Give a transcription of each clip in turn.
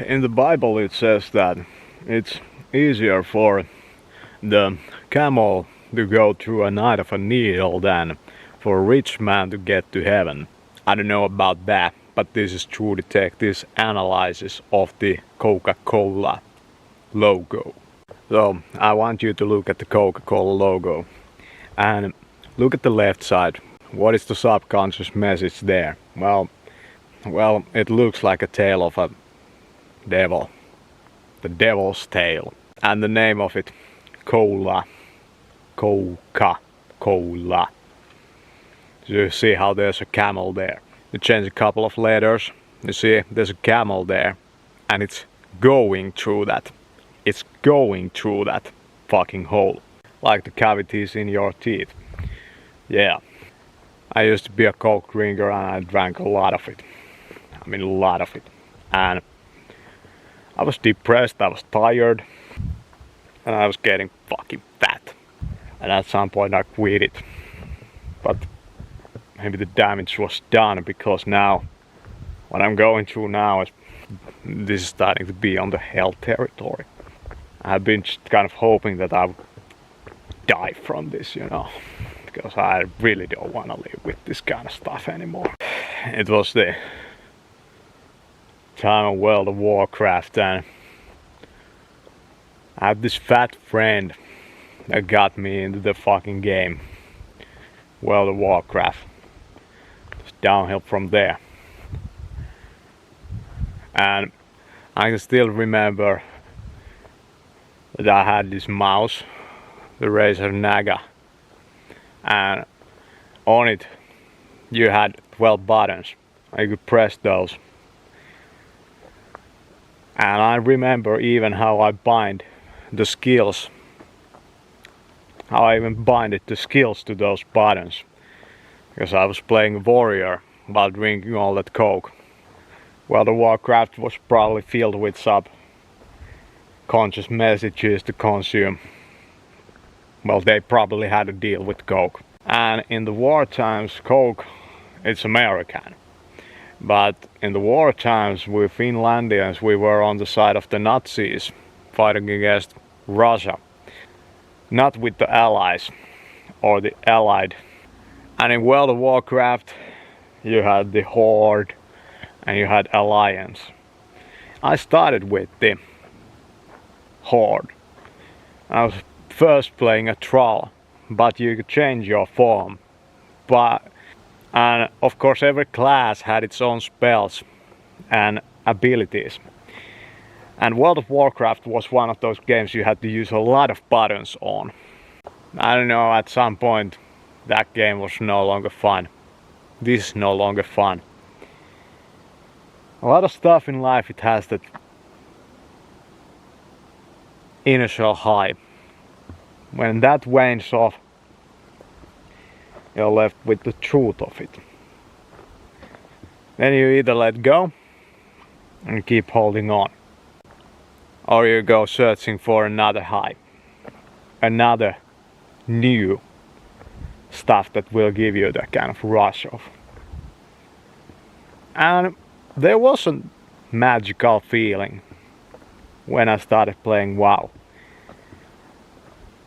In the Bible it says that it's easier for the camel to go through a night of a needle than for a rich man to get to heaven. I don't know about that, but this is True Detective's analysis of the Coca-Cola logo. So I want you to look at the Coca-Cola logo and look at the left side. What is the subconscious message there? Well, it looks like a tail of a devil. The devil's tail. And the name of it, Cola. Coca-Cola. So you see how there's a camel there. You change a couple of letters. You see there's a camel there. And it's going through that. It's going through that fucking hole. Like the cavities in your teeth. Yeah. I used to be a Coke drinker and I drank a lot of it. I mean a lot of it. And I was depressed, I was tired. And I was getting fucking fat. And at some point I quit it. But maybe the damage was done because now what I'm going through now is this is starting to be on the hell territory. I've been just kind of hoping that I would die from this, you know, because I really don't want to live with this kind of stuff anymore. It was the time of World of Warcraft and I have this fat friend that got me into the fucking game. World of Warcraft. It's downhill from there. And I can still remember that I had this mouse, the Razer NAGA, and on it you had 12 buttons. You could press those. And I remember even how I bind the skills. How I even binded the skills to those buttons. Because I was playing warrior while drinking all that coke. Well, the Warcraft was probably filled with subconscious messages to consume. Well, they probably had to deal with coke. And in the war times, coke, it's American. But in the war times, we Finlandians, we were on the side of the Nazis, fighting against Russia. Not with the Allies, or the Allied. And in World of Warcraft, you had the Horde, and you had Alliance. I started with the Horde. I was first playing a troll, but you could change your form. And of course every class had its own spells and abilities. And World of Warcraft was one of those games you had to use a lot of buttons on. I don't know, at some point that game was no longer fun. This is no longer fun. A lot of stuff in life, it has that initial high. When that wanes off, you're left with the truth of it. Then you either let go and keep holding on, or you go searching for another high, another new stuff that will give you that kind of rush of. And there was a magical feeling when I started playing WoW.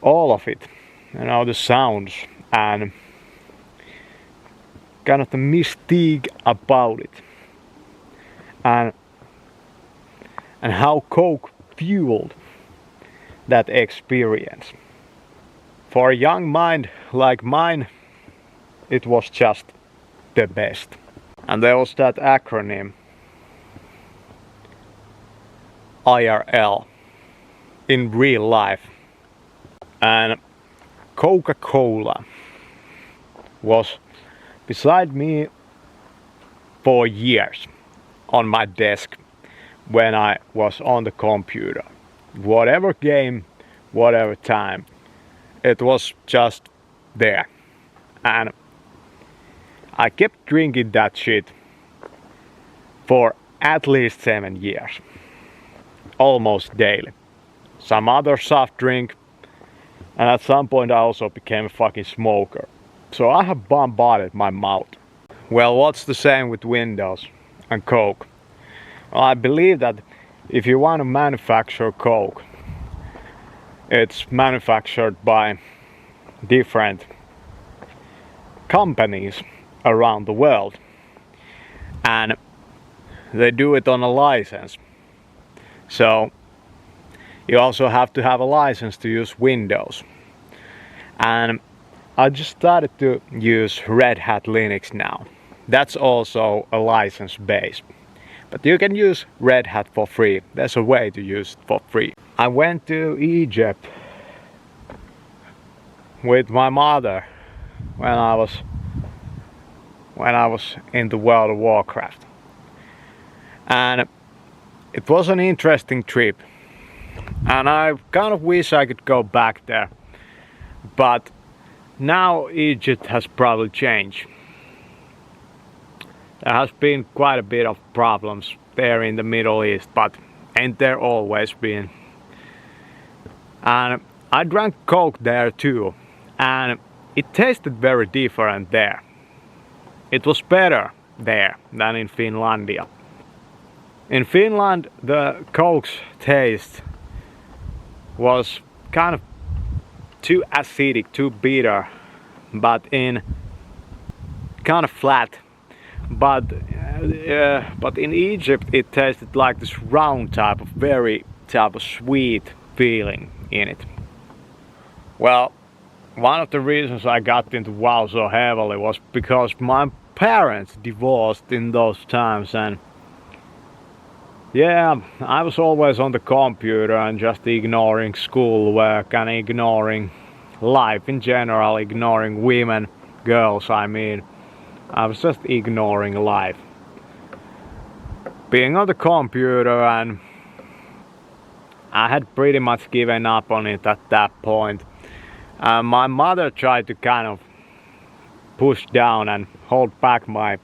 All of it, you know, the sounds and kind of the mystique about it, and how coke fueled that experience. For a young mind like mine, it was just the best. And there was that acronym IRL, in real life. And Coca-Cola was beside me for years on my desk when I was on the computer. Whatever game, whatever time, it was just there. And I kept drinking that shit for at least 7 years. Almost daily. Some other soft drink. And at some point I also became a fucking smoker. So I have bombarded my mouth. Well, what's the same with Windows and Coke? Well, I believe that If you want to manufacture coke, it's manufactured by different companies around the world, and they do it on a license. So you also have to have a license to use Windows. And I just started to use Red Hat Linux now. That's also a license base. But you can use Red Hat for free. There's a way to use it for free. I went to Egypt with my mother when I was in the world of Warcraft. And it was an interesting trip. And I kind of wish I could go back there. But now Egypt has probably changed. There has been quite a bit of problems there in the Middle East, but ain't there always been? And I drank coke there too, and it tasted very different there. It was better there than in Finlandia. In Finland, the coke's taste was kind of too acidic, too bitter, but in kind of flat. But in Egypt it tasted like this round type of sweet feeling in it. Well, one of the reasons I got into WoW so heavily was because my parents divorced in those times, and yeah, I was always on the computer and just ignoring schoolwork and ignoring life in general, ignoring women, girls I mean. I was just ignoring life. Being on the computer, and I had pretty much given up on it at that point. My mother tried to kind of push down and hold back my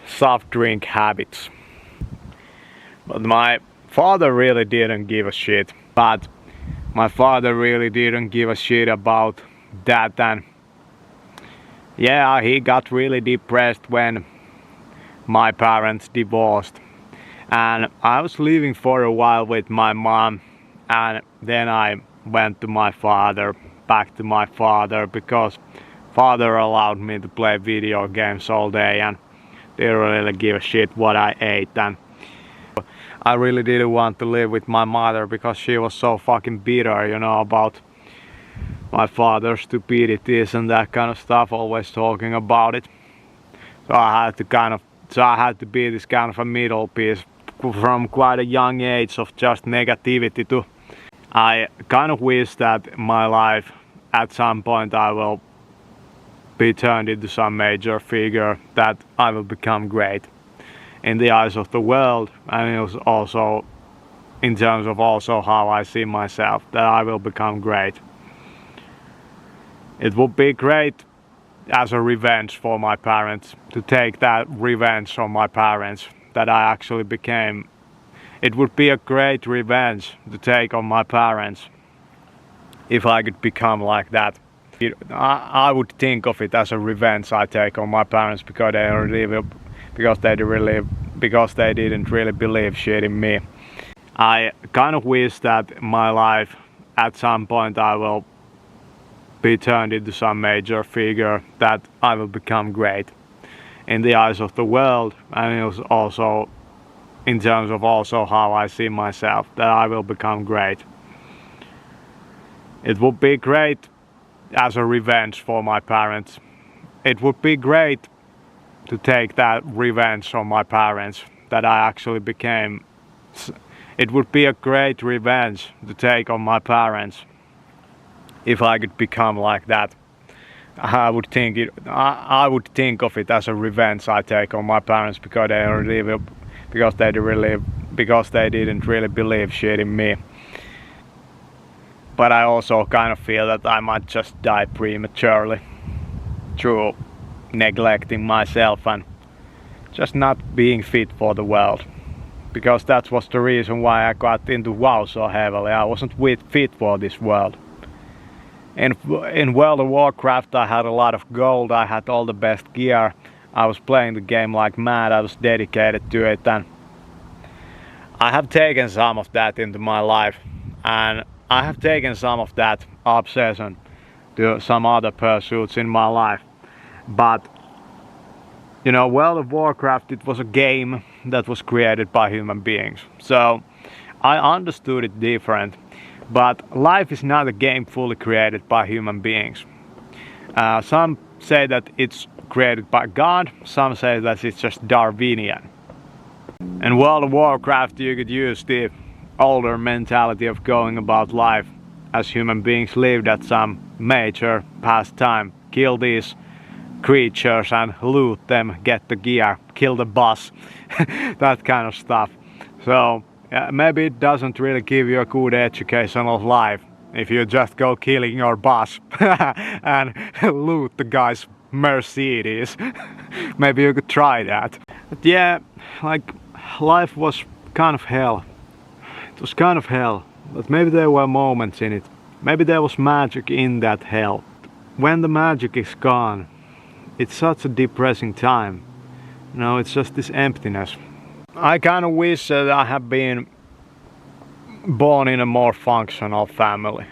soft drink habits. But my father really didn't give a shit. But my father really didn't give a shit about that, and yeah, he got really depressed when my parents divorced. And I was living for a while with my mom, and then I went to my father, back to my father, because father allowed me to play video games all day and didn't really give a shit what I ate. And I really didn't want to live with my mother because she was so fucking bitter, you know, about my father's stupidities and that kind of stuff, always talking about it. So I had to be this kind of a middle piece from quite a young age of just negativity to I kind of wish that my life at some point I will be turned into some major figure, that I will become great in the eyes of the world, and it was also in terms of also how I see myself, that I will become great. It would be great as a revenge for my parents, to take that revenge on my parents that I actually became. It would be a great revenge to take on my parents if I could become like that. I would think of it as a revenge I take on my parents because they didn't really believe shit in me. I kind of wish that my life at some point I will be turned into some major figure, that I will become great in the eyes of the world, and it was also in terms of also how I see myself, that I will become great. It would be great as a revenge for my parents. It would be great to take that revenge on my parents that I actually became. It would be a great revenge to take on my parents if I could become like that. I would think of it as a revenge I take on my parents because they didn't really believe shit in me. But I also kind of feel that I might just die prematurely through neglecting myself and just not being fit for the world. Because that was the reason why I got into WoW so heavily. I wasn't fit for this world. In World of Warcraft I had a lot of gold, I had all the best gear, I was playing the game like mad, I was dedicated to it, and I have taken some of that into my life, and I have taken some of that obsession to some other pursuits in my life. But you know, World of Warcraft, it was a game that was created by human beings. So I understood it different. But life is not a game fully created by human beings. Some say that it's created by God, some say that it's just Darwinian. In World of Warcraft you could use the older mentality of going about life as human beings lived at some major past time. Kill these creatures and loot them, get the gear, kill the boss, that kind of stuff. So maybe it doesn't really give you a good education of life if you just go killing your boss and loot the guy's Mercedes. Maybe you could try that. But yeah, like, life was kind of hell. It was kind of hell, but maybe there were moments in it. Maybe there was magic in that hell. When the magic is gone, it's such a depressing time. You know, it's just this emptiness. I kind of wish that I had been born in a more functional family,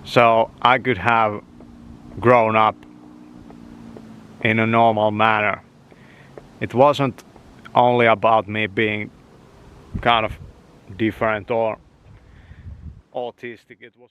so I could have grown up in a normal manner. It wasn't only about me being kind of different or autistic. It was